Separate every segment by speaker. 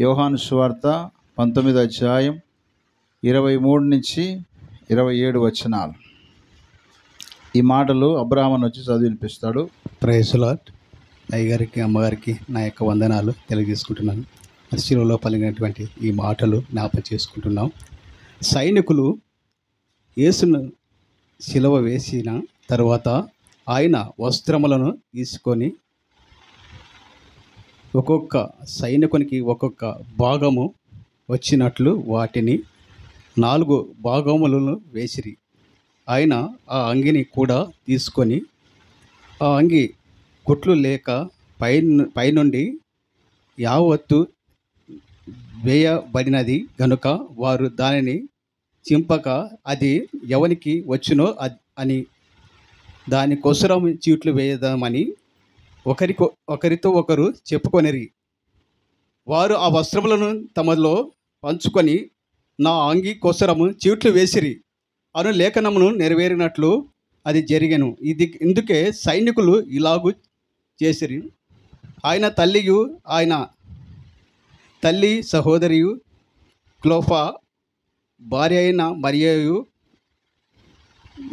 Speaker 1: యోహాను సువార్త 19వ అధ్యాయం 23 నుంచి 27 వచనాలు. ఈ మాటలు అబ్రాహామును వచ్చి చదివి వినిపిస్తాడు.
Speaker 2: Praise lord. అయ్యగారికి అమ్మగారికి నా యొక్క వందనాలు తెలియజేసుకుంటున్నాను. శిలువలో పలికినటువంటి ఈ మాటలు జ్ఞాపకం చేసుకుంటున్నాం. సైనికులు యేసును శిలువ వేసిన తర్వాత ఆయన వస్త్రములను తీసుకొని ఒక్కొక్క సైనికునికి ఒక్కొక్క భాగము వచ్చినట్లు వాటిని 4 భాగములను వేసిరి. ఆయన ఆ అంగిని కూడా తీసుకొని ఆ అంగి కుట్లు లేక పైనుండి యావత్తు వేయబడినది గనుక వారు దానిని చింపక అది ఎవనికి వచ్చునో అని దానికోసరం చీట్లు వేయదామని ఒకరితో ఒకరు చెప్పుకొనిరి. వారు ఆ వస్త్రములను తమలో పంచుకొని నా అంగి కోసరము చీట్లు వేసిరి అను లేఖనమును నెరవేరినట్లు అది జరిగెను. ఇందుకే సైనికులు ఇలాగూ చేసిరి. ఆయన తల్లియు ఆయన తల్లి సహోదరియు క్లోఫా భార్య అయిన మరియయు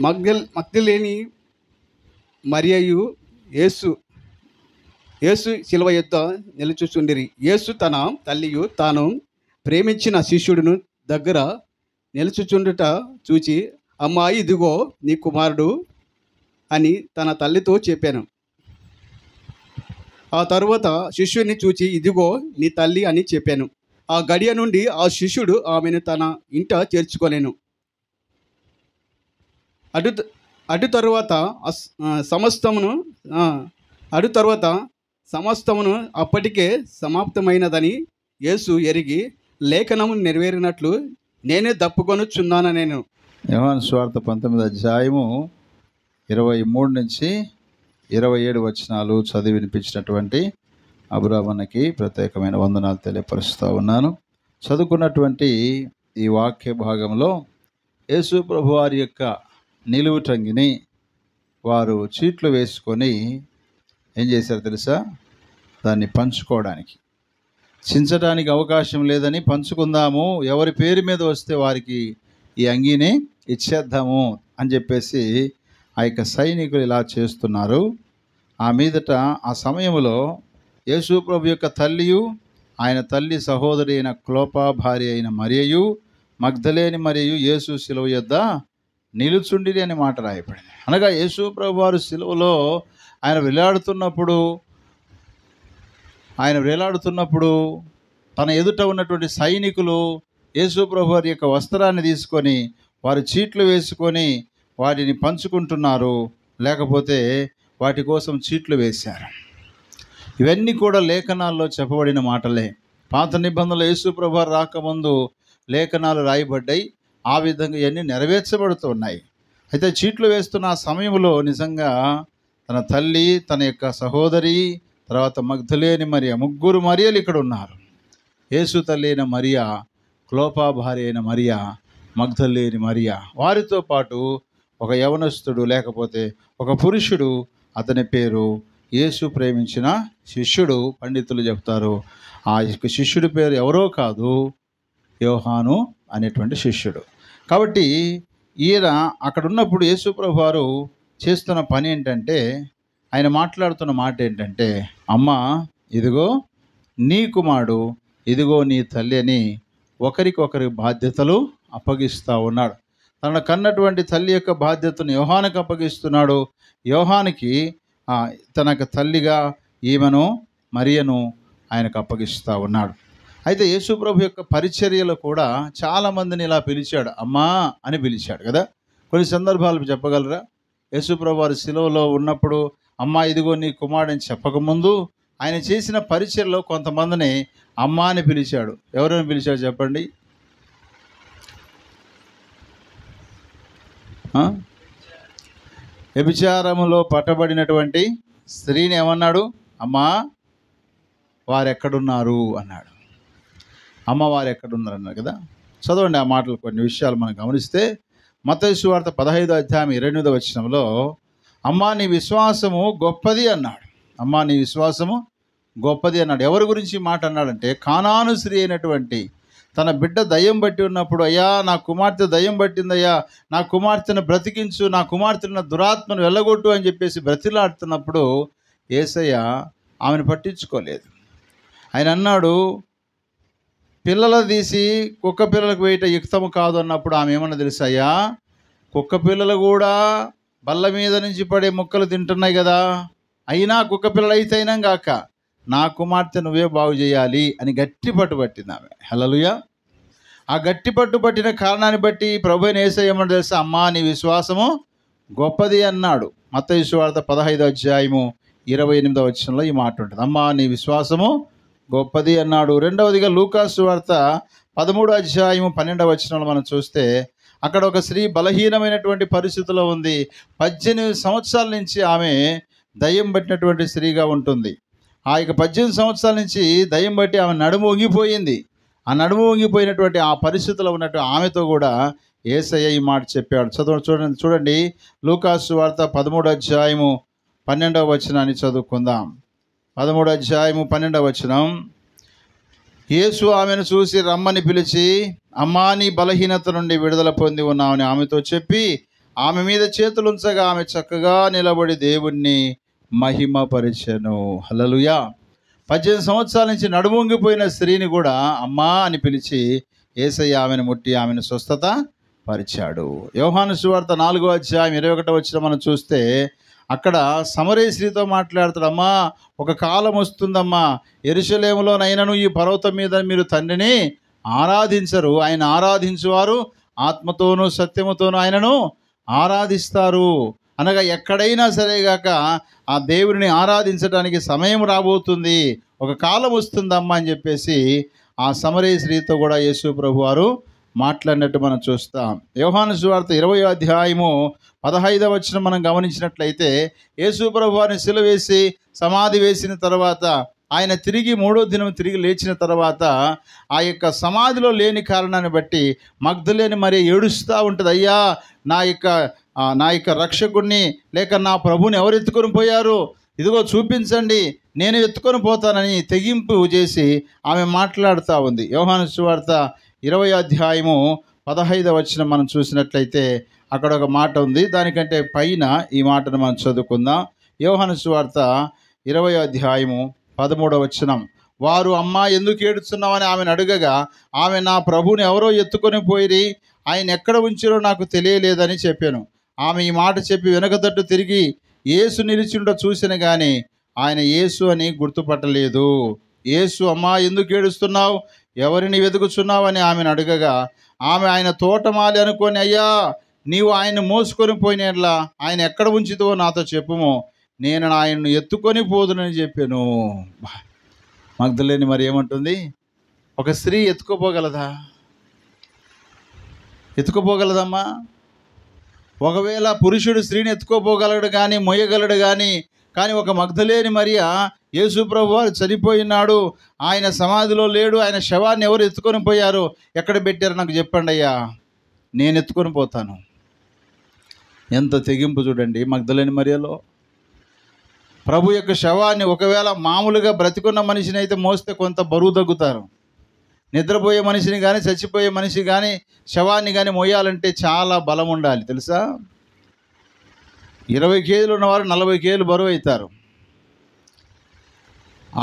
Speaker 2: మగ్దలేని మరియయు యేసు శిలువ యొద్ద నిలుచుచుండిరి. యేసు తన తల్లియు తాను ప్రేమించిన శిష్యుడును దగ్గర నిలుచుచుండుట చూచి, అమ్మాయి ఇదిగో నీ కుమారుడు అని తన తల్లితో చెప్పాను. ఆ తరువాత శిష్యుని చూచి, ఇదిగో నీ తల్లి అని చెప్పాను. ఆ గడియ నుండి ఆ శిష్యుడు ఆమెను తన ఇంట చేర్చుకొనెను. అటు తరువాత సమస్తమును అప్పటికే సమాప్తమైనదని యేసు ఎరిగి లేఖనము నెరవేరినట్లు నేనే దప్పుకొనుచున్నాను. నేను
Speaker 1: యోహాను సువార్త 19వ అధ్యాయము 23 నుంచి 27 వచనాలు చదివి వినిపించినటువంటి అబ్రాహాముకి ప్రత్యేకమైన వందనాలు తెలియపరుస్తూ ఉన్నాను. చదువుకున్నటువంటి ఈ వాక్య భాగంలో యేసు ప్రభువారి యొక్క నిలువుటంగిని వారు చీట్లు వేసుకొని ఏం చేశారు తెలుసా? దాన్ని పంచుకోవడానికి, చించడానికి అవకాశం లేదని పంచుకుందాము, ఎవరి పేరు మీద వస్తే వారికి ఈ అంగీని ఇచ్చేద్దాము అని చెప్పేసి ఆ యొక్క సైనికులు ఇలా చేస్తున్నారు. ఆ మీదట ఆ సమయంలో యేసు ప్రభు యొక్క తల్లియు ఆయన తల్లి సహోదరి అయిన క్లోపా భార్య అయిన మరియయు మగ్దలేని మరియు యేసు శిలువ యొద్ద నిలుచుండిరి అని మాట రాయబడింది. అనగా యేసు ప్రభు వారు శిలువలో ఆయన వేలాడుతున్నప్పుడు తన ఎదుట ఉన్నటువంటి సైనికులు యేసు ప్రభు వారి యొక్క వస్త్రాన్ని తీసుకొని వారు చీట్లు వేసుకొని వాటిని పంచుకుంటున్నారు, లేకపోతే వాటి కోసం చీట్లు వేశారు. ఇవన్నీ కూడా లేఖనాల్లో చెప్పబడిన మాటలే. పాత నిబంధనలు యేసు ప్రభు వారు రాకముందు లేఖనాలు రాయబడ్డాయి. ఆ విధంగా ఇవన్నీ నెరవేర్చబడుతున్నాయి. అయితే చీట్లు వేస్తున్న ఆ సమయంలో నిజంగా తన తల్లి, తన యొక్క సహోదరి, తర్వాత మగ్దలేని మరియ, 3 మరియలు ఇక్కడ ఉన్నారు. యేసు తల్లి అయిన మరియా, క్లోపా భార్య అయిన మరియా, మగ్దలేని మరియా, వారితో పాటు ఒక యవనస్తుడు లేకపోతే ఒక పురుషుడు, అతని పేరు యేసు ప్రేమించిన శిష్యుడు. పండితులు చెప్తారు ఆ శిష్యుడి పేరు ఎవరో కాదు, యోహాను అనేటువంటి శిష్యుడు. కాబట్టి ఈయన అక్కడ ఉన్నప్పుడు యేసు ప్రభు వారు చేస్తున్న పని ఏంటంటే, ఆయన మాట్లాడుతున్న మాట ఏంటంటే, అమ్మా ఇదిగో నీ కుమారుడు, ఇదిగో నీ తల్లి అని ఒకరికొకరి బాధ్యతలు అప్పగిస్తూ ఉన్నాడు. తన కన్నటువంటి తల్లి యొక్క బాధ్యతను యోహానుకి అప్పగిస్తున్నాడు. యోహానుకి తనకు తల్లిగా ఈమెను మరియను ఆయనకు అప్పగిస్తూ ఉన్నాడు. అయితే యేసు ప్రభు యొక్క పరిచర్యలో కూడా చాలామందిని ఇలా పిలిచాడు, అమ్మా అని పిలిచాడు కదా. కొన్ని సందర్భాలు చెప్పగలరా? యేసు ప్రభు వారి శిలువలో ఉన్నప్పుడు అమ్మా ఇదిగో నీ కుమారుడు అని చెప్పకముందు ఆయన చేసిన పరిచర్యలో కొంతమందిని అమ్మా అని పిలిచాడు. ఎవరైనా పిలిచాడు చెప్పండి? వ్యభిచారములో పట్టబడినటువంటి స్త్రీని ఏమన్నాడు? అమ్మా వారెక్కడున్నారు అన్నాడు. అమ్మ వారు ఎక్కడున్నారు అన్నారు కదా. చదవండి ఆ మాటలు. కొన్ని విషయాలు మనం గమనిస్తే మత్తయి సువార్త 15వ అధ్యాయం 28వ వచనంలో అమ్మా నీ విశ్వాసము గొప్పది అన్నాడు. అమ్మా నీ విశ్వాసము గొప్పది అన్నాడు. ఎవరి గురించి ఈ మాట అన్నాడంటే, కానాను స్త్రీ అయినటువంటి తన బిడ్డ దయ్యం బట్టి ఉన్నప్పుడు, అయ్యా నా కుమార్తె దయ్యం పట్టిందయ్యా, నా కుమార్తెను బ్రతికించు, నా కుమార్తెను దురాత్మను వెళ్ళగొట్టు అని చెప్పేసి బ్రతిలాడుతున్నప్పుడు యేసయ్య ఆమెను పట్టించుకోలేదు. ఆయన అన్నాడు, పిల్లలు తీసి కుక్క పిల్లలకు వేయట యుక్తము కాదు అన్నప్పుడు ఆమె ఏమన్నా తెలుసాయ్యా, కుక్క పిల్లలు కూడా బల్ల మీద నుంచి పడే ముక్కలు తింటున్నాయి కదా, అయినా కుక్క పిల్లలు అయితేనా గాక నా కుమార్తె నువ్వే బాగు చేయాలి అని గట్టి పట్టుబట్టింది ఆమె. హల్లెలూయా. ఆ గట్టి పట్టుబట్టిన కారణాన్ని బట్టి ప్రభువైన యేసయ్య ఏమన్నా తెలుసా, అమ్మా నీ విశ్వాసము గొప్పది అన్నాడు. మత్తయి సువార్త 15వ అధ్యాయము 28వ వచనంలో ఈ మాట ఉంటుంది. అమ్మా నీ విశ్వాసము గొప్పది అన్నాడు. రెండవదిగా లూకాసు సువార్త 13వ అధ్యాయము 12వ వచనంలో మనం చూస్తే అక్కడ ఒక స్త్రీ బలహీనమైనటువంటి పరిస్థితిలో ఉంది. 18 సంవత్సరాల నుంచి ఆమె దయ్యం పట్టినటువంటి స్త్రీగా ఉంటుంది. ఆ యొక్క 18 సంవత్సరాల నుంచి దయ్యం బట్టి ఆమె నడుము వంగిపోయింది. ఆ నడుము వంగిపోయినటువంటి ఆ పరిస్థితిలో ఉన్నట్టు ఆమెతో కూడా యేసయ్య ఈ మాట చెప్పాడు. చూడండి లూకాసు వార్త 13వ అధ్యాయము 12వ వచనాన్ని చదువుకుందాం. 13వ అధ్యాయము 12వ వచనం. యేసు ఆమెను చూసి రమ్మని పిలిచి, అమ్మా నీ బలహీనత నుండి విడుదల పొంది ఉన్నామని ఆమెతో చెప్పి ఆమె మీద చేతులుంచగా ఆమె చక్కగా నిలబడి దేవుణ్ణి మహిమపరిచెను. హల్లెలూయా. 18 సంవత్సరాల నుంచి నడుమొంగిపోయిన స్త్రీని కూడా అమ్మా అని పిలిచి యేసయ్య ఆమెను ముట్టి ఆమెను స్వస్థత పరిచాడు. యోహాను సువార్త 4వ అధ్యాయం 21వ వచనం మనం చూస్తే అక్కడ సమరయ స్త్రీతో మాట్లాడుతాడు. అమ్మా ఒక కాలం వస్తుందమ్మా, యెరూషలేములోనైనను ఈ పర్వతం మీద మీరు తండ్రిని ఆరాధించరు, ఆయన ఆరాధించువారు ఆత్మతోనూ సత్యముతోనూ ఆయనను ఆరాధిస్తారు. అనగా ఎక్కడైనా సరేగాక ఆ దేవుడిని ఆరాధించడానికి సమయం రాబోతుంది, ఒక కాలం వస్తుందమ్మా అని చెప్పేసి ఆ సమరయ స్త్రీతో కూడా యేసు ప్రభు వారు మాట్లాడినట్టు మనం చూస్తాం. యోహాను సువార్త 20వ అధ్యాయము 15వ వచనం మనం గమనించినట్లయితే యేసు ప్రభు వారిని సిలువ వేసి సమాధి వేసిన తర్వాత ఆయన తిరిగి 3వ దినం తిరిగి లేచిన తర్వాత ఆ యొక్క సమాధిలో లేని కారణాన్ని బట్టి మగ్దలేని మరి ఏడుస్తూ ఉంటుంది. అయ్యా నా యొక్క రక్షకుడిని లేక నా ప్రభుని ఎవరు ఎత్తుకొని పోయారు, ఇదిగో చూపించండి, నేను ఎత్తుకొని పోతానని తెగింపు చేసి ఆమె మాట్లాడుతూ ఉంది. యోహాను సువార్త 20వ అధ్యాయము 15వ వచనం మనం చూసినట్లయితే అక్కడ ఒక మాట ఉంది. దానికంటే పైన ఈ మాటను మనం చదువుకుందాం. యోహాను సువార్త 20వ అధ్యాయము 13వ వచనం. వారు అమ్మా ఎందుకు ఏడుస్తున్నామని ఆమెను అడగగా ఆమె నా ప్రభుని ఎవరో ఎత్తుకొని పోయిరి, ఆయన ఎక్కడ ఉంచారో నాకు తెలియలేదని చెప్పాను. ఆమె ఈ మాట చెప్పి వెనక తట్టు తిరిగి యేసు నిలిచిండ చూసిన కానీ ఆయన యేసు అని గుర్తుపట్టలేదు. యేసు అమ్మా ఎందుకు ఏడుస్తున్నావు, ఎవరిని వెతుకుచున్నావు అని ఆమెను అడగగా ఆమె ఆయన తోటమాలి అనుకొని, అయ్యా నీవు ఆయన్ని మోసుకొని పోయినట్లా ఆయన ఎక్కడ ఉంచితో నాతో చెప్పుము, నేను ఆయన్ను ఎత్తుకొని పోదునని చెప్పాను. మగ్దలేని మరి ఏమంటుంది, ఒక స్త్రీ ఎత్తుకోపోగలదమ్మా? ఒకవేళ పురుషుడు స్త్రీని ఎత్తుకోపోగలడు కానీ మొయ్యగలడు కానీ ఒక మగ్దలేని మరియా యేసు ప్రభు వారు చనిపోయినాడు, ఆయన సమాధిలో లేడు, ఆయన శవాన్ని ఎవరు ఎత్తుకొని పోయారు, ఎక్కడ పెట్టారో నాకు చెప్పండి అయ్యా, నేను ఎత్తుకొని పోతాను. ఎంత తెగింపు చూడండి మగ్దలేని మరియలో. ప్రభు యొక్క శవాన్ని ఒకవేళ మామూలుగా బ్రతికున్న మనిషిని అయితే మోస్తే కొంత బరువు తగ్గుతారు, నిద్రపోయే మనిషిని కానీ చచ్చిపోయే మనిషి కానీ శవాన్ని కానీ మోయాలంటే చాలా బలం ఉండాలి తెలుసా. 20 కేజీలు ఉన్నవారు 40 కేజీలు బరువు అవుతారు.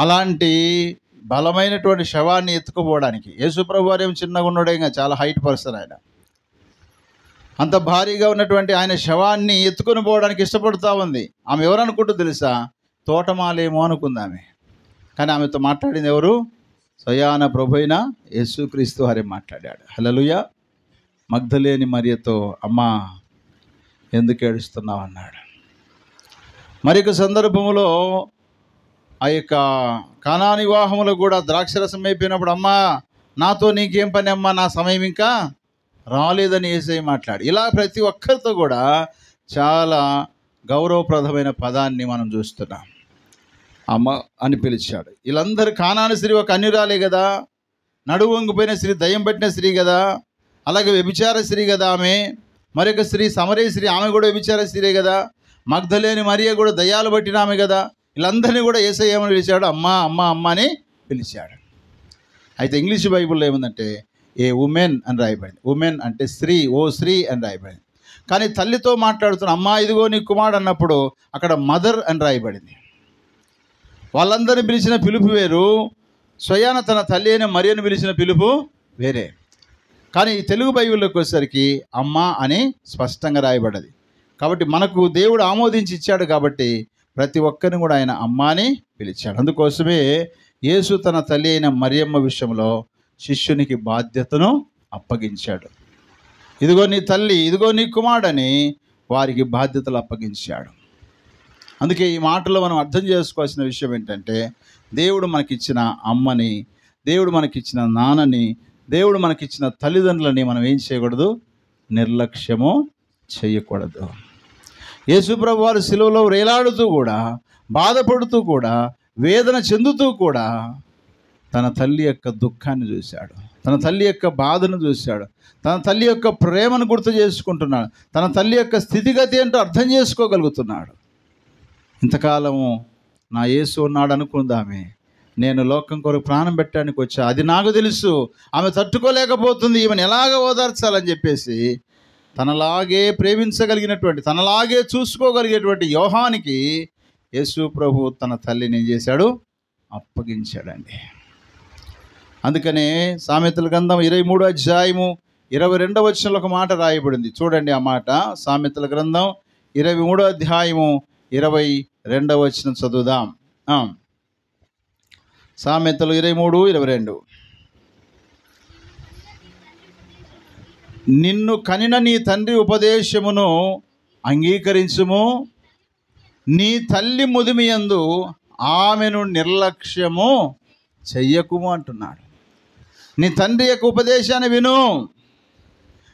Speaker 1: అలాంటి బలమైనటువంటి శవాన్ని ఎత్తుకుపోవడానికి యేసుప్రభు వారు ఏం చిన్నగా ఉన్నాడేగా, చాలా హైట్ పర్సన్ ఆయన. అంత భారీగా ఉన్నటువంటి ఆయన శవాన్ని ఎత్తుకొని పోవడానికి ఇష్టపడుతూ ఉంది. ఆమె ఎవరు అనుకుంటుంది తెలుసా, తోటమాలేమో అనుకుంది ఆమె. కానీ ఆమెతో మాట్లాడింది ఎవరు, స్వయాన ప్రభు అయిన యేసుక్రీస్తు వారే మాట్లాడాడు. హల్లెలూయా. మగ్దలేని మరియతో అమ్మా ఎందుకు ఏడుస్తున్నావు అన్నాడు. మరొక సందర్భంలో ఆ యొక్క కానా వివాహంలో కూడా ద్రాక్షరసం అయిపోయినప్పుడు అమ్మా నాతో నీకేం పని అమ్మా, నా సమయం ఇంకా రాలేదని యేసయ్య మాట్లాడు. ఇలా ప్రతి ఒక్కరితో కూడా చాలా గౌరవప్రదమైన పదాన్ని మనం చూస్తున్నాం. అమ్మ అని పిలిచాడు. వీళ్ళందరూ కానాను స్త్రీ ఒక అన్యురాలే కదా, నడువు వంగిపోయిన స్త్రీ, దయ్యం పట్టిన స్త్రీ కదా, అలాగే వ్యభిచార స్త్రీ కదా ఆమె. మరొక స్త్రీ సమరయ స్త్రీ, ఆమె కూడా వ్యభిచార స్త్రీయే కదా. మగ్దలేని మరియ కూడా దయ్యాలు పట్టిన ఆమె కదా. వీళ్ళందరినీ కూడా యేసయ్య ఏమని పిలిచాడు? అమ్మా అమ్మా అమ్మ అని పిలిచాడు. అయితే ఇంగ్లీష్ బైబిల్లో ఏముందంటే ఏ ఉమెన్ అని రాయబడింది. ఉమెన్ అంటే స్త్రీ, ఓ స్త్రీ అని రాయబడింది. కానీ తల్లితో మాట్లాడుతున్న అమ్మా ఇదిగో నీ కుమారుడు అన్నప్పుడు అక్కడ మదర్ అని రాయబడింది. వాళ్ళందరినీ పిలిచిన పిలుపు వేరు, స్వయాన తన తల్లి అయిన మరియను పిలిచిన పిలుపు వేరే. కానీ ఈ తెలుగు బైబిల్లోకి వచ్చేసరికి అమ్మ అని స్పష్టంగా రాయబడ్డది. కాబట్టి మనకు దేవుడు ఆమోదించి ఇచ్చాడు కాబట్టి ప్రతి ఒక్కరిని కూడా ఆయన అమ్మ అని పిలిచాడు. అందుకోసమే యేసు తన తల్లి అయిన మరియమ్మ విషయంలో శిష్యునికి బాధ్యతను అప్పగించాడు. ఇదిగో నీ తల్లి, ఇదిగో నీ కుమారుడని వారికి బాధ్యతలు అప్పగించాడు. అందుకే ఈ మాటలో మనం అర్థం చేసుకోవాల్సిన విషయం ఏంటంటే దేవుడు మనకిచ్చిన అమ్మని, దేవుడు మనకిచ్చిన నాన్నని, దేవుడు మనకిచ్చిన తల్లిదండ్రులని మనం ఏం చేయకూడదు? నిర్లక్ష్యము చేయకూడదు. యేసుప్రభు వారు సిలువలో వేలాడుతూ కూడా, బాధపడుతూ కూడా, వేదన చెందుతూ కూడా తన తల్లి యొక్క దుఃఖాన్ని చూశాడు, తన తల్లి యొక్క బాధను చూశాడు, తన తల్లి యొక్క ప్రేమను గుర్తు చేసుకుంటున్నాడు, తన తల్లి యొక్క స్థితిగతి ఏంటో అర్థం చేసుకోగలుగుతున్నాడు. ఇంతకాలము నా యేసు ఉన్నాడు అనుకుందామే, నేను లోకం కొరకు ప్రాణం పెట్టడానికి వచ్చా, అది నాకు తెలుసు, ఆమె తట్టుకోలేకపోతుంది, ఈమెను ఎలాగ ఓదార్చాలని చెప్పేసి తనలాగే ప్రేమించగలిగినటువంటి, తనలాగే చూసుకోగలిగేటువంటి యోహానికి యేసు ప్రభు తన తల్లిని ఏం చేశాడు? అప్పగించాడండి. అందుకనే సామెతల గ్రంథం 23వ అధ్యాయము 22వ వచనంలో ఒక మాట రాయబడింది. చూడండి ఆ మాట. సామెతల గ్రంథం 23వ అధ్యాయము 22వ వచనం చదువుదాం. సామెతలు 23:22. నిన్ను కనిన నీ తండ్రి ఉపదేశమును అంగీకరించుము, నీ తల్లి ముదిమియందు ఆమెను నిర్లక్ష్యము చెయ్యకుము అంటున్నాడు. నీ తండ్రి యొక్క ఉపదేశాన్ని విను.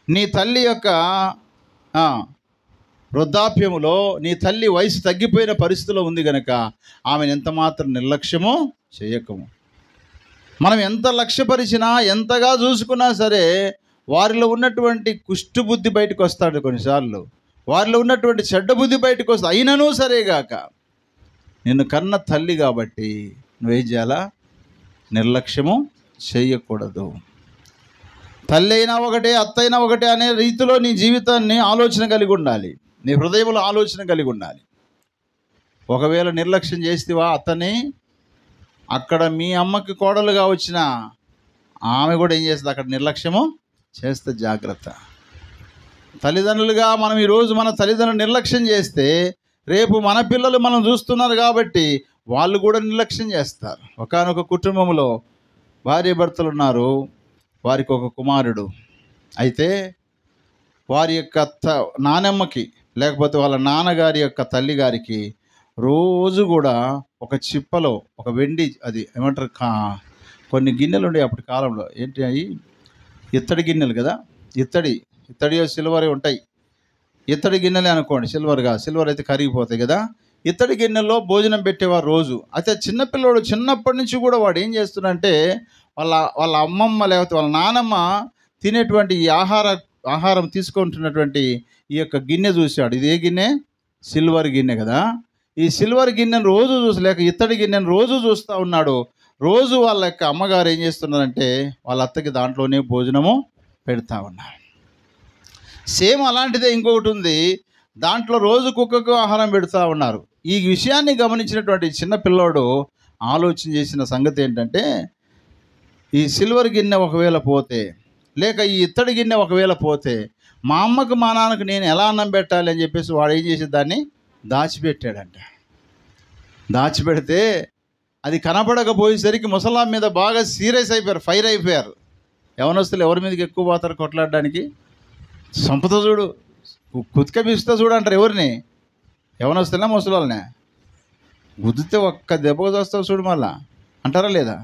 Speaker 1: నీ తల్లి యొక్క వృద్ధాప్యములో నీ తల్లి వయసు తగ్గిపోయిన పరిస్థితిలో ఉంది కనుక ఆమెను ఎంత మాత్రం నిర్లక్ష్యము చేయకము. మనం ఎంత లక్ష్యపరిచినా, ఎంతగా చూసుకున్నా సరే వారిలో ఉన్నటువంటి కుష్టు బుద్ధి బయటకు వస్తాడు. కొన్నిసార్లు వారిలో ఉన్నటువంటి చెడ్డ బుద్ధి బయటకు వస్తుంది. అయినను సరేగాక నిన్ను కన్న తల్లి కాబట్టి నువ్వేం చేయాలా? నిర్లక్ష్యము చేయకూడదు. తల్లి అయినా ఒకటే, అత్త అయినా ఒకటే అనే రీతిలో నీ జీవితాన్ని ఆలోచన కలిగి ఉండాలి, నీ హృదయంలో ఆలోచన కలిగి ఉండాలి. ఒకవేళ నిర్లక్ష్యం చేస్తేవా అతని, అక్కడ మీ అమ్మకి కోడలుగా వచ్చిన ఆమె కూడా ఏం చేస్తుంది? అక్కడ నిర్లక్ష్యము చేస్తే జాగ్రత్త. తల్లిదండ్రులుగా మనం ఈరోజు మన తల్లిదండ్రులు నిర్లక్ష్యం చేస్తే రేపు మన పిల్లలు మనం చూస్తున్నారు కాబట్టి వాళ్ళు కూడా నిర్లక్ష్యం చేస్తారు. ఒకానొక కుటుంబంలో భార్య భర్తలు ఉన్నారు, వారికి ఒక కుమారుడు. అయితే వారి యొక్క నానమ్మకి లేకపోతే వాళ్ళ నాన్నగారి యొక్క తల్లిగారికి రోజు కూడా ఒక చిప్పలో ఒక వెండి, అది ఏమంటారు, కొన్ని గిన్నెలు ఉండే అప్పటి కాలంలో, ఏంటి అవి ఇత్తడి గిన్నెలు కదా, ఇత్తడి సిల్వర్ ఉంటాయి. ఇత్తడి గిన్నెలే అనుకోండి, సిల్వర్ అయితే కరిగిపోతాయి కదా. ఇత్తడి గిన్నెల్లో భోజనం పెట్టేవారు రోజు. అయితే చిన్నపిల్లడు చిన్నప్పటి నుంచి కూడా వాడు ఏం చేస్తున్నాడంటే వాళ్ళ అమ్మమ్మ లేకపోతే వాళ్ళ నానమ్మ తినేటువంటి ఈ ఆహారం తీసుకుంటున్నటువంటి ఈ యొక్క గిన్నె చూశాడు. ఇది ఏ గిన్నె? సిల్వర్ గిన్నె కదా. ఈ సిల్వర్ గిన్నెను రోజు లేక ఇత్తడి గిన్నెను రోజు చూస్తూ ఉన్నాడు. రోజు వాళ్ళ యొక్క అమ్మగారు ఏం చేస్తున్నారంటే వాళ్ళ అత్తకి దాంట్లోనే భోజనము పెడతా ఉన్నారు. సేమ్ అలాంటిదే ఇంకొకటి ఉంది, దాంట్లో రోజు కుక్కకు ఆహారం పెడతా ఉన్నారు. ఈ విషయాన్ని గమనించినటువంటి చిన్న పిల్లోడు ఆలోచన చేసిన సంగతి ఏంటంటే, ఈ సిల్వర్ గిన్నె ఒకవేళ పోతే, లేక ఈ ఇత్తడి గిన్నె ఒకవేళ పోతే మా అమ్మకు మా నాన్నకు నేను ఎలా అన్నం పెట్టాలి అని చెప్పేసి వాడు ఏం చేసి దాన్ని దాచిపెట్టాడంట. దాచిపెడితే అది కనపడకపోయేసరికి ముసలాం మీద బాగా సీరియస్ అయిపోయారు, ఫైర్ అయిపోయారు. యవనస్తులు ఎవరి మీదకి ఎక్కువ పోతారు కొట్లాడడానికి? సంపద చూడు, కుతికమిస్తా చూడు అంటారు. ఎవరిని? యవనస్తులనే ముసలాళ్ళనే? గుద్దితే ఒక్క దెబ్బకు చూస్తావు చూడు మళ్ళా అంటారా లేదా?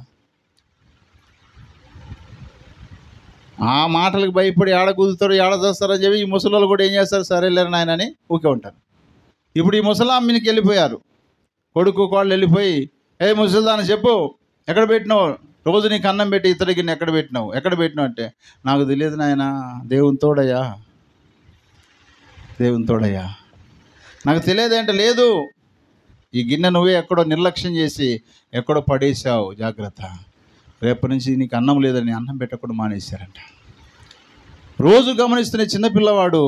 Speaker 1: ఆ మాటలకు భయపడి ఆడ కుదుతారు, ఆడ చేస్తారని చెప్పి ఈ ముసలాళ్ళు కూడా ఏం చేస్తారు? సరేలేరు నాయన అని ఊకే ఉంటారు. ఇప్పుడు ఈ ముసలామ్మకి వెళ్ళిపోయారు, కొడుకు కోళ్ళు వెళ్ళిపోయి, ఏ ముసలిదాన్ని చెప్పు, ఎక్కడ పెట్టినావు? రోజు నీకు అన్నం పెట్టి ఇతడి గిన్నె ఎక్కడ పెట్టినావు అంటే, నాకు తెలియదు నాయన, దేవుని తోడయ్యా నాకు తెలియదు అంటే, లేదు ఈ గిన్నె నువ్వే ఎక్కడో నిర్లక్ష్యం చేసి ఎక్కడో పడేసావు, జాగ్రత్త. రేపటి నుంచి నీకు అన్నం లేదని అన్నం పెట్టకుండా మానేశారంట. రోజు గమనిస్తున్న చిన్నపిల్లవాడు,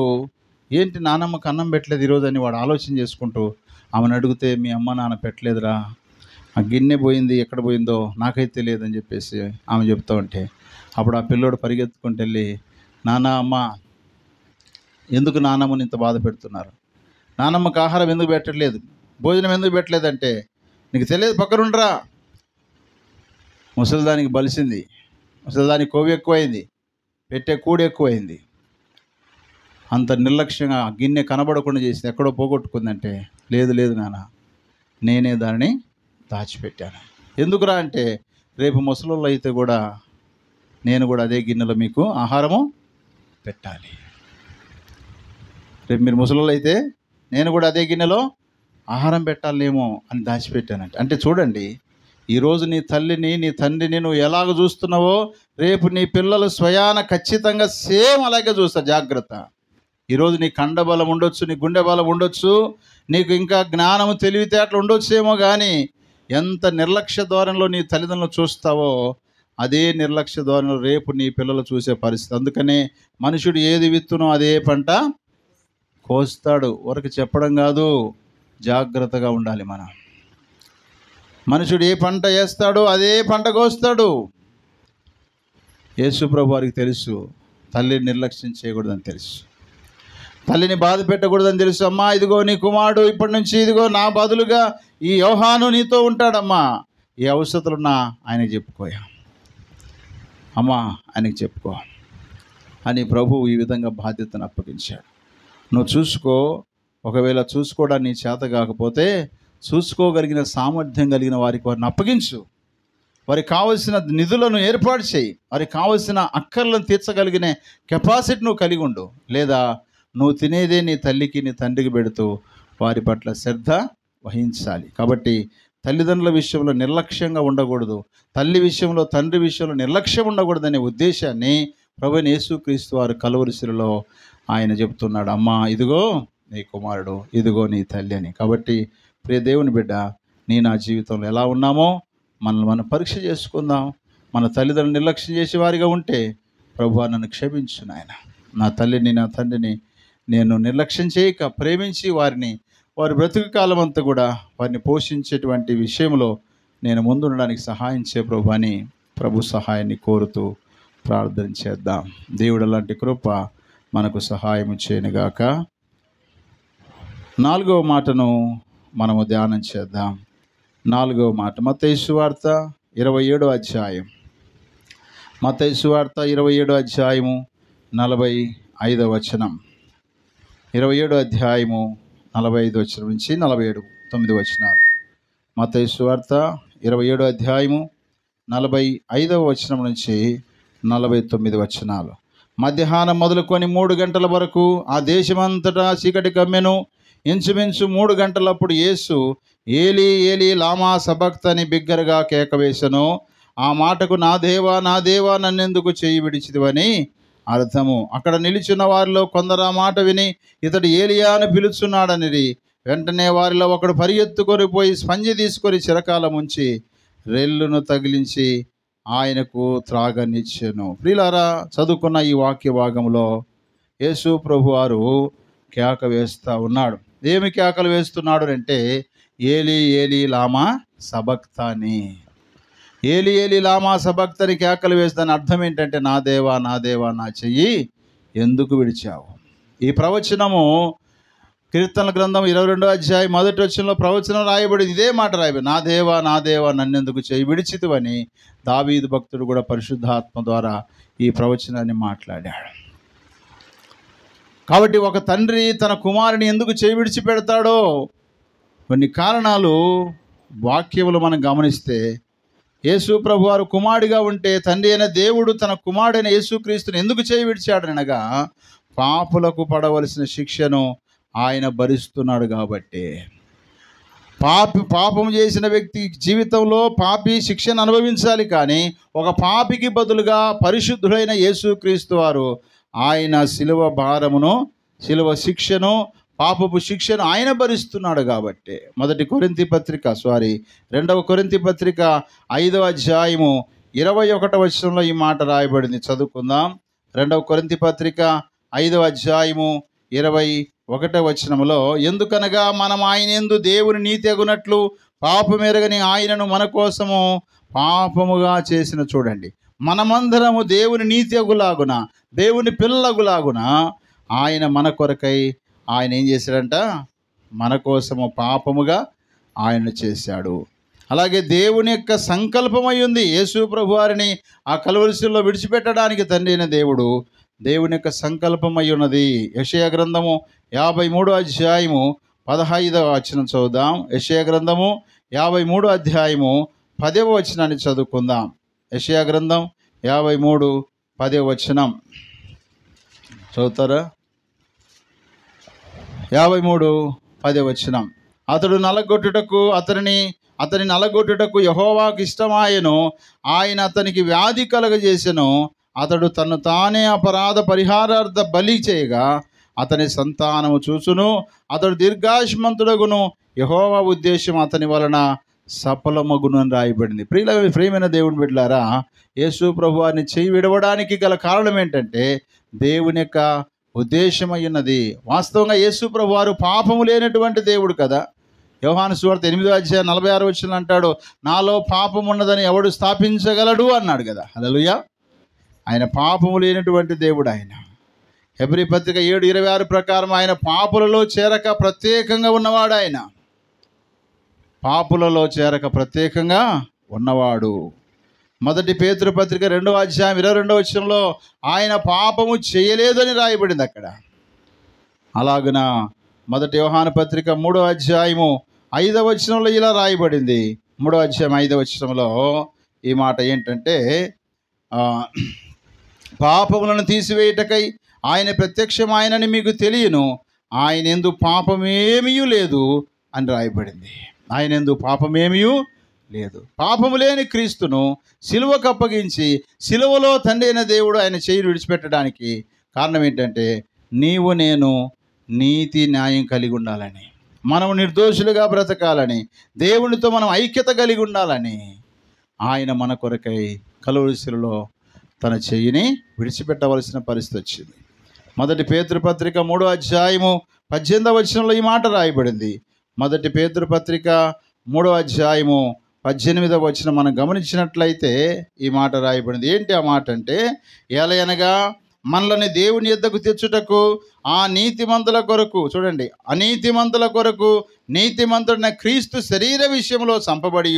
Speaker 1: ఏంటి నానమ్మకు అన్నం పెట్టలేదు ఈరోజు అని వాడు ఆలోచన చేసుకుంటూ ఆమెను అడిగితే, మీ అమ్మ నాన్న పెట్టలేదురా, ఆ గిన్నె పోయింది, ఎక్కడ పోయిందో నాకైతే తెలియదని చెప్పేసి ఆమె చెప్తూ ఉంటే, అప్పుడు ఆ పిల్లోడు పరిగెత్తుకుంటూ వెళ్ళి, నాన్న అమ్మ ఎందుకు నానమ్మని ఇంత బాధ పెడుతున్నారు, నానమ్మకు ఆహారం ఎందుకు పెట్టట్లేదు, భోజనం ఎందుకు పెట్టలేదంటే, నీకు తెలియదు పక్కనుండ్రా, ముసలిదానికి బలిసింది, ముసలిదానికి కొవ్వు ఎక్కువైంది, పెట్టే కూడు ఎక్కువైంది. అంత నిర్లక్ష్యంగా గిన్నె కనబడకుండా చేసింది, ఎక్కడో పోగొట్టుకుందంటే, లేదు లేదు నాన్న, నేనే దానిని దాచిపెట్టాను. ఎందుకురా అంటే, రేపు ముసలోళ్ళు అయితే కూడా నేను కూడా అదే గిన్నెలో మీకు ఆహారము పెట్టాలి. రేపు మీరు ముసలోళ్ళు అయితే నేను కూడా అదే గిన్నెలో ఆహారం పెట్టాలేమో అని దాచిపెట్టానంట. అంటే చూడండి, ఈరోజు నీ తల్లిని నీ తండ్రిని నువ్వు ఎలాగ చూస్తున్నావో రేపు నీ పిల్లలు స్వయాన ఖచ్చితంగా సేమ్ అలాగే చూస్తారు. జాగ్రత్త. ఈరోజు నీ కండ బలం ఉండొచ్చు, నీ గుండె బలం ఉండొచ్చు, నీకు ఇంకా జ్ఞానము తెలివితేటలు ఉండొచ్చేమో, కానీ ఎంత నిర్లక్ష్య ధోరణిలో నీ తల్లిదండ్రులు చూస్తావో అదే నిర్లక్ష్య ధోరణిలో రేపు నీ పిల్లలు చూసే పరిస్థితి. అందుకనే మనుషుడు ఏది విత్తునో అదే పంట కోస్తాడు. వరకు చెప్పడం కాదు, జాగ్రత్తగా ఉండాలి మనం. మనుషుడు ఏ పంట వేస్తాడో అదే పంట కోస్తాడు. యేసు ప్రభు వారికి తెలుసు తల్లిని నిర్లక్ష్యం చేయకూడదని తెలుసు, తల్లిని బాధ పెట్టకూడదని తెలుసు. అమ్మా ఇదిగో నీ కుమారుడు ఇప్పటి నుంచి ఇదిగో నా బదులుగా ఈ యోహాను నీతో ఉంటాడమ్మా, ఏ అవసరతలున్నా ఆయనకి చెప్పుకోయా, అమ్మా ఆయనకి చెప్పుకో అని ప్రభువు ఈ విధంగా బాధ్యతను అప్పగించాడు. నువ్వు చూసుకో, ఒకవేళ చూసుకోవడానికి నీ చేత కాకపోతే చూసుకోగలిగిన సామర్థ్యం కలిగిన వారిని అప్పగించు. వారికి కావలసిన నిధులను ఏర్పాటు చేయి, వారికి కావలసిన అక్కర్లను తీర్చగలిగిన కెపాసిటీ నువ్వు కలిగి ఉండు. లేదా నువ్వు తినేదే నీ తల్లికి నీ తండ్రికి పెడుతూ వారి పట్ల శ్రద్ధ వహించాలి. కాబట్టి తల్లిదండ్రుల విషయంలో నిర్లక్ష్యంగా ఉండకూడదు, తల్లి విషయంలో తండ్రి విషయంలో నిర్లక్ష్యం ఉండకూడదనే ఉద్దేశాన్ని ప్రభువైన యేసుక్రీస్తు వారు కలువరి శిలువలో ఆయన చెప్తున్నాడు. అమ్మా ఇదిగో నీ కుమారుడు, ఇదిగో నీ తల్లి అని. కాబట్టి ప్రియ దేవుని బిడ్డ, నా జీవితంలో ఎలా ఉన్నామో మనల్ని మనం పరీక్ష చేసుకుందాం. మన తల్లిదండ్రులు నిర్లక్ష్యం చేసే వారిగా ఉంటే, ప్రభువా నన్ను క్షమించు నాయన, నా తల్లిని నా తండ్రిని నేను నిర్లక్ష్యం చేయక ప్రేమించి వారి బ్రతుకు కాలం అంతా కూడా వారిని పోషించేటువంటి విషయంలో నేను ముందుండడానికి సహాయం చే ప్రభు అని ప్రభు సహాయాన్ని కోరుతూ ప్రార్థన చేద్దాం. దేవుడు అలాంటి కృప మనకు సహాయం చేయనుగాక. 4వ మాటను మనము ధ్యానం చేద్దాం. 4వ మాట మత్తయి సువార్త 27వ అధ్యాయం. మత్తయి సువార్త 27వ అధ్యాయము 45వ వచనం. 27వ అధ్యాయము 45 వచనం నుంచి 49 వచనాలు. మత్తయి సువార్త 27వ అధ్యాయము 45వ వచనం నుంచి 49 వచనాలు. మధ్యాహ్నం మొదలుకొని 3 గంటల వరకు ఆ దేశమంతటా చీకటి కమ్మెను. ఇంచుమించు 3 గంటలప్పుడు యేసు ఏలీ ఏలీ లామా సబక్తని బిగ్గరగా కేకవేశను. ఆ మాటకు నా దేవా నా దేవా నన్నెందుకు చేయి విడిచిదివని అర్థము. అక్కడ నిలిచిన వారిలో కొందరు ఆ మాట విని ఇతడు ఏలియాను పిలుచున్నాడనిది. వెంటనే వారిలో ఒకడు పరిగెత్తుకొని పోయి స్పంజి తీసుకొని చిరకాల ముంచి రెల్లును తగిలించి ఆయనకు త్రాగనిచ్చెను. ప్రియులారా, చదువుకున్న ఈ వాక్య భాగంలో యేసు ప్రభు వారు కేక వేస్తూ ఉన్నాడు. ఏమి కేకలు వేస్తున్నాడు అంటే, ఏలీ ఏలీ లామా సబక్తాని, ఏలి ఏలి లామా సబక్తని కేకలు వేస్తాని అర్థం ఏంటంటే, నా దేవా నా దేవా నా చెయ్యి ఎందుకు విడిచావు. ఈ ప్రవచనము కీర్తనల గ్రంథం 22వ అధ్యాయం 1వ వచనంలో ప్రవచనం రాయబడి ఇదే మాట రాయబడి, నా దేవా నా దేవా నన్నెందుకు చెయ్యి విడిచితివని దావీదు భక్తుడు కూడా పరిశుద్ధాత్మ ద్వారా ఈ ప్రవచనాన్ని మాట్లాడాడు. కాబట్టి ఒక తండ్రి తన కుమారుని ఎందుకు చెయ్యి విడిచిపెడతాడో కొన్ని కారణాలు వాక్యములు మనం గమనిస్తే, యేసు ప్రభు వారు కుమారుడిగా ఉంటే తండ్రి అయిన దేవుడు తన కుమారుడైన యేసుక్రీస్తుని ఎందుకు చేయి విడిచాడనగా, పాపులకు పడవలసిన శిక్షను ఆయన భరిస్తున్నాడు కాబట్టి. పాపం చేసిన వ్యక్తి జీవితంలో పాపి శిక్షను అనుభవించాలి, కానీ ఒక పాపికి బదులుగా పరిశుద్ధుడైన యేసుక్రీస్తు వారు ఆయన శిలువ భారమును శిలువ శిక్షను పాపపు శిక్షను ఆయన భరిస్తున్నాడు కాబట్టి. 2 కొరింథీ పత్రిక 5వ అధ్యాయము 21వ వచనంలో ఈ మాట రాయబడింది. చదువుకుందాం. 2 కొరింథీ పత్రిక 5వ అధ్యాయము 21వ వచనంలో, ఎందుకనగా మనం ఆయన యందు దేవుని నీతి అగునట్లు పాపమెరగని ఆయనను మన కోసము పాపముగా చేసిన. చూడండి, మనమందరము దేవుని నీతి అగులాగున, దేవుని పిల్లగులాగున ఆయన మన కొరకై ఆయన ఏం చేశాడంట? మన కోసము పాపముగా ఆయన చేశాడు. అలాగే దేవుని యొక్క సంకల్పమై ఉంది యేసు ప్రభు వారిని ఆ కలువరిశిలో విడిచిపెట్టడానికి తండ్రి అయిన దేవుని యొక్క సంకల్పమై ఉన్నది. యెషయా గ్రంథము 53వ అధ్యాయము 15వ వచనం చదువుదాం. యెషయా గ్రంథము 53వ అధ్యాయము 10వ వచనాన్ని చదువుకుందాం. యెషయా గ్రంథం 53 10వ వచనం చదువుతారా? 53 10వ వచనం. అతడు అతని నలగొట్టుటకు యెహోవాకు ఇష్టమాయెను. ఆయన అతనికి వ్యాధి కలగజేసెను. అతడు తను తానే అపరాధ పరిహారార్థ బలి చేయగా అతని సంతానము చూసును. అతడు దీర్ఘాయుష్మంతుడగును. యెహోవా ఉద్దేశం అతని వలన సఫలమగును అని రాయబడింది. ప్రియమైన దేవుని బిడ్డలారా, యేసు ప్రభు వారిని చేయి విడవడానికి గల కారణం ఏంటంటే దేవుని యొక్క ఉద్దేశమై ఉన్నది. వాస్తవంగా యేసు ప్రభు వారు పాపము లేనటువంటి దేవుడు కదా. యోహాను సువార్త 8వ అధ్యాయం 46వ వచనం అంటాడు, నాలో పాపం ఉన్నదని ఎవడు స్థాపించగలడు అన్నాడు కదా. హల్లెలూయా. ఆయన పాపము లేనటువంటి దేవుడు. ఆయన హెబ్రీ పత్రిక 7:26 ప్రకారం ఆయన పాపులలో చేరక ప్రత్యేకంగా ఉన్నవాడు. ఆయన పాపులలో చేరక ప్రత్యేకంగా ఉన్నవాడు. 1 పేతురు పత్రిక 2వ అధ్యాయం 22వ వచనంలో ఆయన పాపము చేయలేదని రాయబడింది అక్కడ. అలాగున 1 యోహాను పత్రిక 3వ అధ్యాయము 5వ వచనంలో ఇలా రాయబడింది. 3వ అధ్యాయం 5వ వచనంలో ఈ మాట ఏంటంటే, పాపములను తీసివేయుటకై ఆయన ప్రత్యక్షమాయనని మీకు తెలియను, ఆయన యందు పాపమేమీ లేదు అని రాయబడింది. ఆయన యందు పాపమేమీ లేదు. పాపము లేని క్రీస్తును సిలువకు అప్పగించి సిలువలో తండ్రి అయిన దేవుడు ఆయన చేయి విడిచిపెట్టడానికి కారణం ఏంటంటే, నీవు నేను నీతి న్యాయం కలిగి ఉండాలని, మనం నిర్దోషులుగా బ్రతకాలని, దేవునితో మనం ఐక్యత కలిగి ఉండాలని ఆయన మన కొరకై కలువరి శిలువలో తన చెయ్యిని విడిచిపెట్టవలసిన పరిస్థితి వచ్చింది. 1 పేతురు పత్రిక 3వ అధ్యాయము 18వ వచనంలో ఈ మాట రాయబడింది. 1 పేతురు పత్రిక 3వ అధ్యాయము 18వ వచనం మనం గమనించినట్లయితే ఈ మాట రాయబడింది. ఏంటి ఆ మాట అంటే, ఏలయనగా మనల్ని దేవుని యొద్దకు తెచ్చుటకు ఆ నీతిమంతుల కొరకు, చూడండి, అనీతిమంతుల కొరకు నీతిమంతుడైన క్రీస్తు శరీర విషయంలో చంపబడి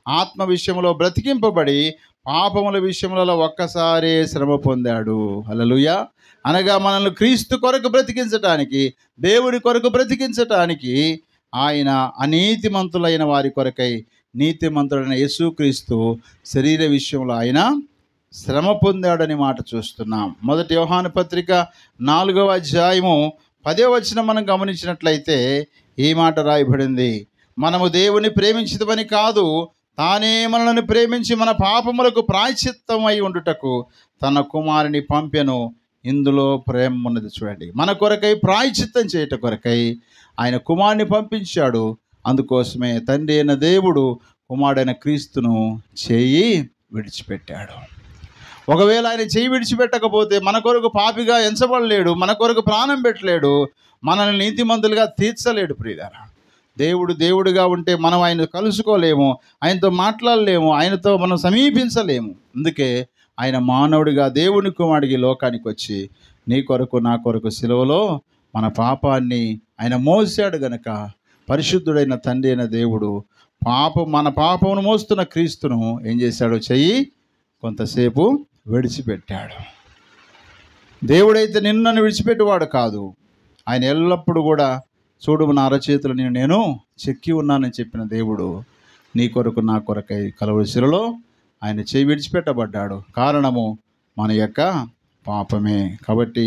Speaker 1: ఆత్మ విషయంలో బ్రతికింపబడి పాపముల విషయములలో ఒక్కసారే శ్రమ పొందాడు. హల్లెలూయా. అనగా మనల్ని క్రీస్తు కొరకు బ్రతికించటానికి, దేవుని కొరకు బ్రతికించటానికి ఆయన అనీతిమంతులైన వారి కొరకై నీతిమంతుడైన యేసుక్రీస్తు శరీర విషయంలో ఆయన శ్రమ పొందాడని మాట చూస్తున్నాం. 1 యోహాను పత్రిక 4వ అధ్యాయము 10వ వచనం మనం గమనించినట్లయితే ఈ మాట రాయబడింది, మనము దేవుని ప్రేమించదమని కాదు, తానే మనల్ని ప్రేమించి మన పాపములకు ప్రాయశ్చిత్తమై ఉండుటకు తన కుమారుని పంపెను. ఇందులో ప్రేమ ఉన్నది. చూడండి, మన కొరకై ప్రాయశ్చిత్తం చేయట కొరకై ఆయన కుమారుని పంపించాడు. అందుకోసమే తండ్రి అయిన దేవుడు కుమారుడైన క్రీస్తును చేయి విడిచిపెట్టాడు. ఒకవేళ ఆయన చేయి విడిచిపెట్టకపోతే మన కొరకు పాపిగా ఎంచబడలేడు, మన కొరకు ప్రాణం పెట్టలేడు, మనల్ని నీతిమంతులుగా తీర్చలేడు. ప్రియులారా, దేవుడుగా ఉంటే మనం ఆయన కలుసుకోలేము, ఆయనతో మాట్లాడలేము, ఆయనతో మనం సమీపించలేము. అందుకే ఆయన మానవుడిగా దేవుని కుమారుడికి లోకానికి వచ్చి నీ కొరకు నా కొరకు సిలువలో మన పాపాన్ని ఆయన మోసాడు గనక పరిశుద్ధుడైన తండ్రి అయిన దేవుడు మన పాపమును మోస్తున్న క్రీస్తును ఏం చేశాడు? చెయ్యి కొంతసేపు విడిచిపెట్టాడు. దేవుడైతే నన్ను విడిచిపెట్టేవాడు కాదు. ఆయన ఎల్లప్పుడూ కూడా, చూడు నా అరచేతులు నేను చెక్కి ఉన్నానని చెప్పిన దేవుడు నీ కొరకు నా కొరకై కలువరి శిలువలో ఆయన చేయి విడిచిపెట్టబడ్డాడు. కారణము మన యొక్క పాపమే. కాబట్టి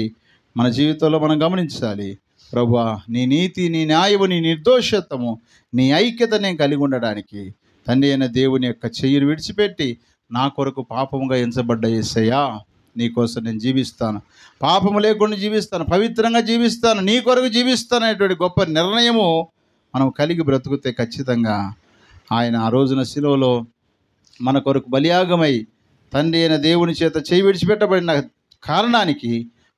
Speaker 1: మన జీవితంలో మనం గమనించాలి, ప్రభువా నీ నీతి, నీ న్యాయము, నీ నిర్దోషత్వము, నీ ఐక్యత నేను కలిగి ఉండడానికి తండ్రి అయిన దేవుని యొక్క చెయ్యిని విడిచిపెట్టి నా కొరకు పాపముగా ఎంచబడ్డ యేసయ్యా నీకోసం నేను జీవిస్తాను, పాపము లేకుండా జీవిస్తాను, పవిత్రంగా జీవిస్తాను, నీ కొరకు జీవిస్తాను అనేటువంటి గొప్ప నిర్ణయము మనం కలిగి బ్రతుకుతే ఖచ్చితంగా ఆయన ఆ రోజున శిలువలో మన కొరకు బలియాగమై తండ్రి అయిన దేవుని చేత చేయి విడిచిపెట్టబడిన కారణానికి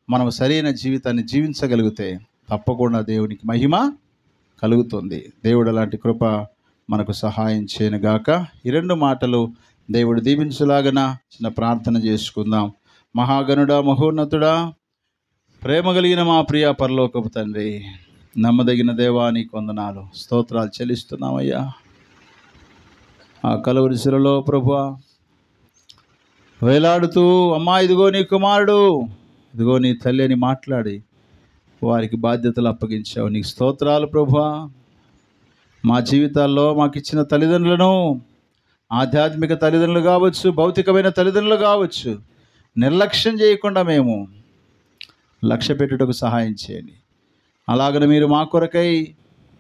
Speaker 1: మనం సరైన జీవితాన్ని జీవించగలిగితే తప్పకుండా దేవునికి మహిమ కలుగుతుంది. దేవుడు అలాంటి కృప మనకు సహాయం చేయనుగాక. ఈ 2 మాటలు దేవుడు దీవించులాగన చిన్న ప్రార్థన చేసుకుందాం. మహాగణుడా, మహోన్నతుడా, ప్రేమ కలిగిన మా ప్రియ పరలోకపు తండ్రి, నమ్మదగిన దేవా, నీకు వందనాలు, స్తోత్రాలు చెల్లిస్తున్నామయ్యా. ఆ కలువరి శిలలో ప్రభువా వేలాడుతూ, అమ్మా ఇదిగో నీ కుమారుడు, ఇదిగో నీ తల్లి అని మాట్లాడి వారికి బాధ్యతలు అప్పగించావు. నీకు స్తోత్రాలు ప్రభువా. మా జీవితాల్లో మాకు ఇచ్చిన తల్లిదండ్రులను, ఆధ్యాత్మిక తల్లిదండ్రులు కావచ్చు, భౌతికమైన తల్లిదండ్రులు కావచ్చు, నిర్లక్ష్యం చేయకుండా మేము లక్ష్య పెట్టుటకు సహాయం చేయండి. అలాగనే మీరు మా కొరకై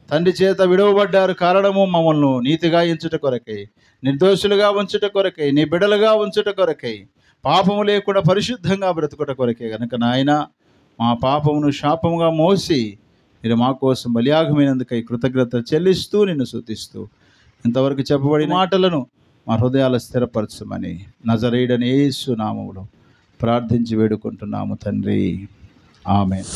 Speaker 1: తండ్రి చేత విడవబడ్డారు. కారణము మమ్మల్ని నీతిగా ఎంచుట కొరకై, నిర్దోషులుగా ఉంచుట కొరకై, నీ బిడ్డలుగా ఉంచుట కొరకై, పాపము లేకుండా పరిశుద్ధంగా బ్రతుకుట కొరకే కనుక నాయన మా పాపమును శాపముగా మోసి మీరు మా కోసం బలియాగమైనందుకై కృతజ్ఞత చెల్లిస్తూ నిన్ను స్తుతిస్తూ ఇంతవరకు చెప్పబడిన మాటలను మా హృదయాలు స్థిరపరచమని నజరేయుడైన యేసు నామములో ప్రార్థించి వేడుకుంటున్నాము తండ్రి. ఆమేన్.